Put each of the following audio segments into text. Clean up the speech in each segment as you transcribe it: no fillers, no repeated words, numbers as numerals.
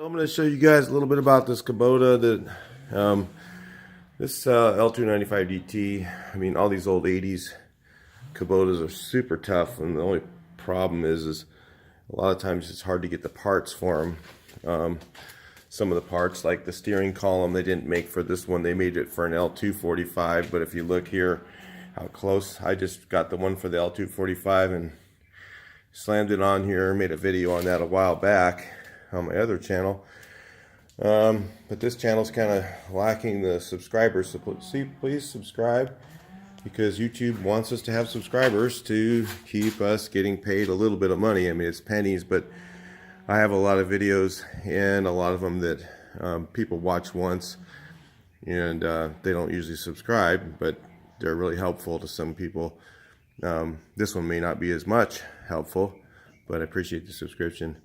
I'm going to show you guys a little bit about this Kubota. This L295dt. I mean, all these old 80s Kubotas are super tough, and the only problem is a lot of times it's hard to get the parts for them. Some of the parts, like the steering column, they didn't make for this one. They made it for an L245, but if you look here how close, I just got the one for the L245 and slammed it on here. Made a video on that a while back on my other channel, but this channel is kind of lacking the subscribers, so please subscribe, because YouTube wants us to have subscribers to keep us getting paid a little bit of money. I mean, it's pennies, but I have a lot of videos, and a lot of them that people watch once and they don't usually subscribe, but they're really helpful to some people. This one may not be as much helpful, but I appreciate the subscription.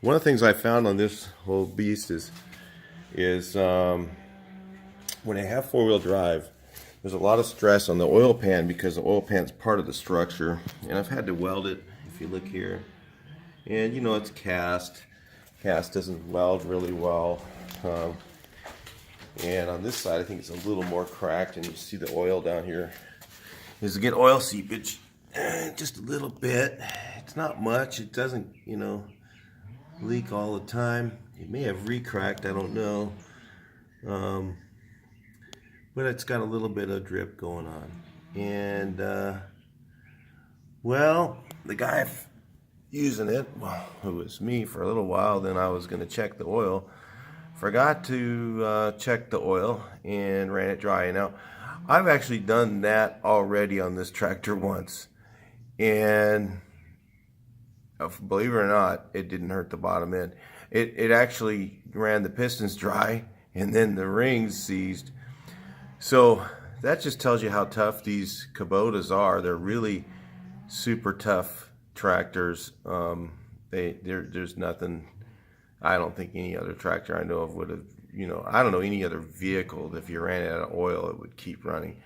One of the things I found on this whole beast is when I have four-wheel drive, there's a lot of stress on the oil pan, because the oil pan is part of the structure, and I've had to weld it. If you look here, and you know it's cast. Cast doesn't weld really well, and on this side I think it's a little more cracked, and you see the oil down here. Is to get oil seepage, just a little bit. It's not much. It doesn't, leak all the time. It may have re-cracked, I don't know, but it's got a little bit of drip going on. And well, the guy using it, well, it was me for a little while. Then I was going to check the oil, forgot to check the oil, and ran it dry. Now I've actually done that already on this tractor once, and believe it or not, it didn't hurt the bottom end. It actually ran the pistons dry, and then the rings seized. So that just tells you how tough these Kubotas are. They're really super tough tractors. There's nothing, I don't think any other tractor I know of would have, I don't know any other vehicle that if you ran it out of oil, it would keep running.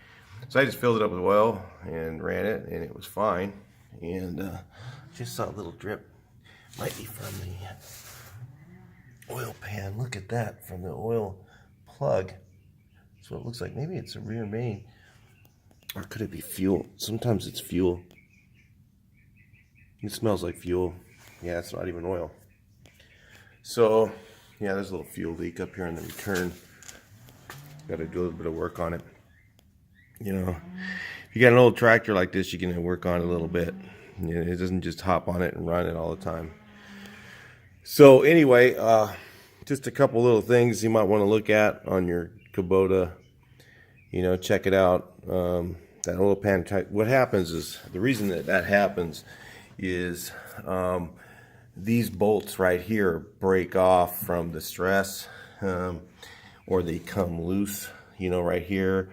So I just filled it up with oil and ran it, and it was fine. And just saw a little drip. Might be from the oil pan. Look at that, from the oil plug. That's what it looks like. Maybe it's a rear main. Or could it be fuel? Sometimes it's fuel. It smells like fuel. Yeah, it's not even oil. So, yeah, there's a little fuel leak up here on the return. Got to do a little bit of work on it. If you got an old tractor like this, you can work on it a little bit. It doesn't just hop on it and run it all the time. So anyway, just a couple little things you might want to look at on your Kubota. Check it out. That oil pan type. What happens is, the reason that happens is these bolts right here break off from the stress, or they come loose. Right here.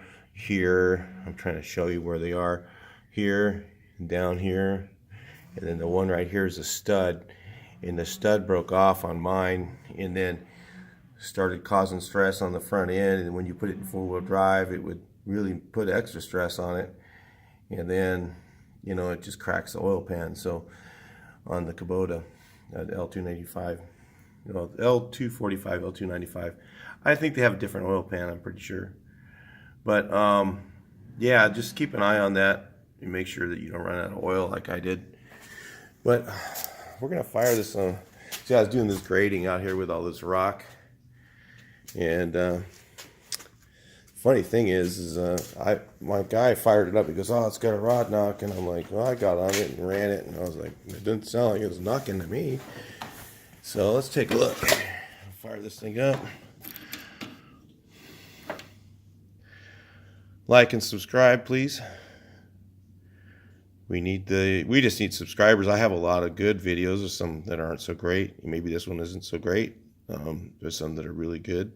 I'm trying to show you where they are. Here, down here, and then the one right here is a stud, and the stud broke off on mine, and then started causing stress on the front end, and when you put it in four-wheel drive, it would really put extra stress on it, and then it just cracks the oil pan. So on the Kubota, L295, L245, L295, I think they have a different oil pan, I'm pretty sure. But yeah, just keep an eye on that. You make sure that you don't run out of oil like I did. But we're gonna fire this on. See, I was doing this grading out here with all this rock, and funny thing is my guy fired it up. He goes, "Oh, it's got a rod knock," and I'm like, "Well, I got on it and ran it, and I was like, it didn't sound like it was knocking to me." So let's take a look. Fire this thing up. Like and subscribe, please. We just need subscribers. I have a lot of good videos. There's some that aren't so great. Maybe this one isn't so great. There's some that are really good,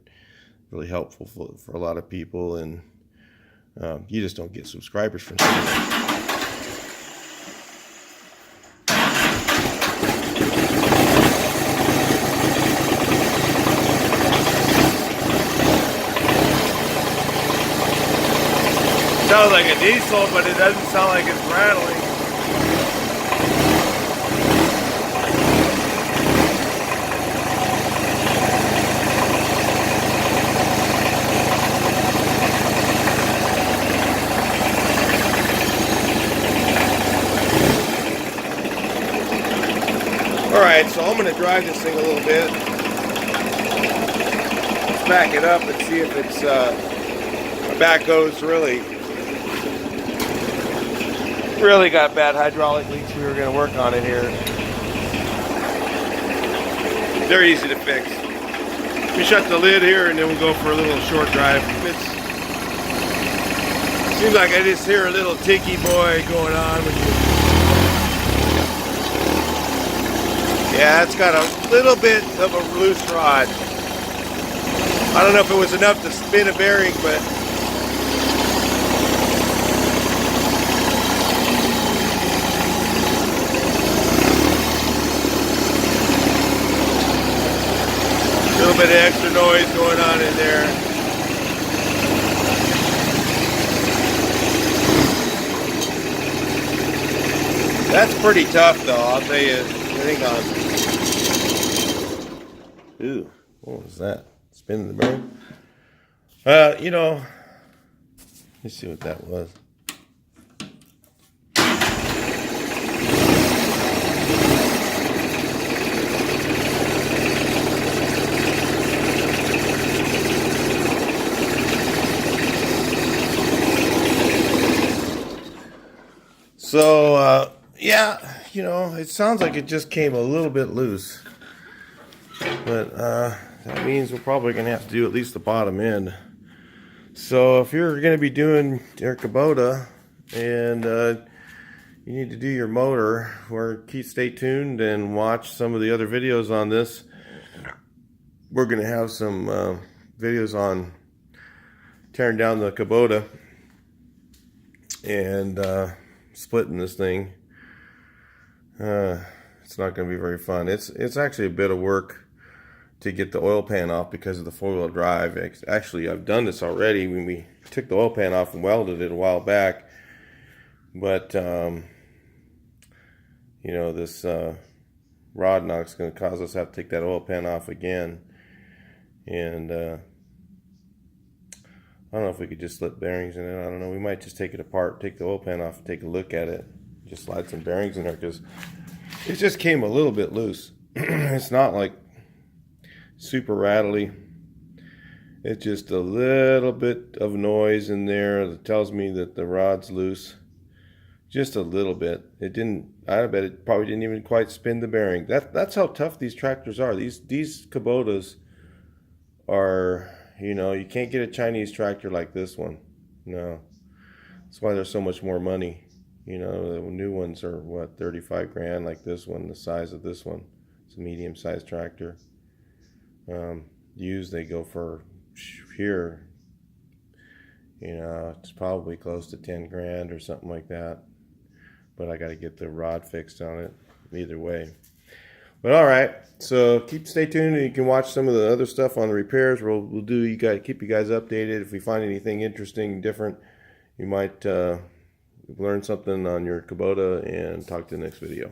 really helpful for a lot of people, and you just don't get subscribers from some. Sounds like a diesel, but it doesn't sound like it's rattling. So I'm going to drive this thing a little bit. Let's back it up and see if it's the back goes really got bad hydraulic leaks. We were going to work on it here. They're easy to fix. We shut the lid here and then we'll go for a little short drive. Seems like I just hear a little tiki boy going on with you. Yeah, it's got a little bit of a loose rod. I don't know if it was enough to spin a bearing, but a little bit of extra noise going on in there. That's pretty tough though, I'll tell you. Hang on. Ooh, what was that? Spinning the bearing? You know, let's see what that was. So, yeah, you know, it sounds like it just came a little bit loose. But that means we're probably going to have to do at least the bottom end. So if you're going to be doing your Kubota and you need to do your motor, stay tuned and watch some of the other videos on this. We're going to have some videos on tearing down the Kubota and splitting this thing. It's not going to be very fun. It's actually a bit of work to get the oil pan off because of the four-wheel drive. Actually, I've done this already when we took the oil pan off and welded it a while back. But you know, this rod knock is going to cause us to have to take that oil pan off again. And I don't know if we could just slip bearings in it. I don't know. We might just take it apart, take the oil pan off, and take a look at it. Just slide some bearings in there because it just came a little bit loose. It's not like super rattly. It's just a little bit of noise in there that tells me that the rod's loose. Just a little bit. It didn't. I bet it probably didn't even quite spin the bearing. That's how tough these tractors are. These Kubotas are. You know, you can't get a Chinese tractor like this one. No. That's why there's so much more money. You know, the new ones are, what, 35 grand, like this one, the size of this one. It's a medium-sized tractor. Used, they go for, here, you know, it's probably close to 10 grand or something like that. But I got to get the rod fixed on it, either way. But all right, so stay tuned, and you can watch some of the other stuff on the repairs. We'll keep you guys updated. If we find anything interesting, different, you might learn something on your Kubota, and talk to the next video.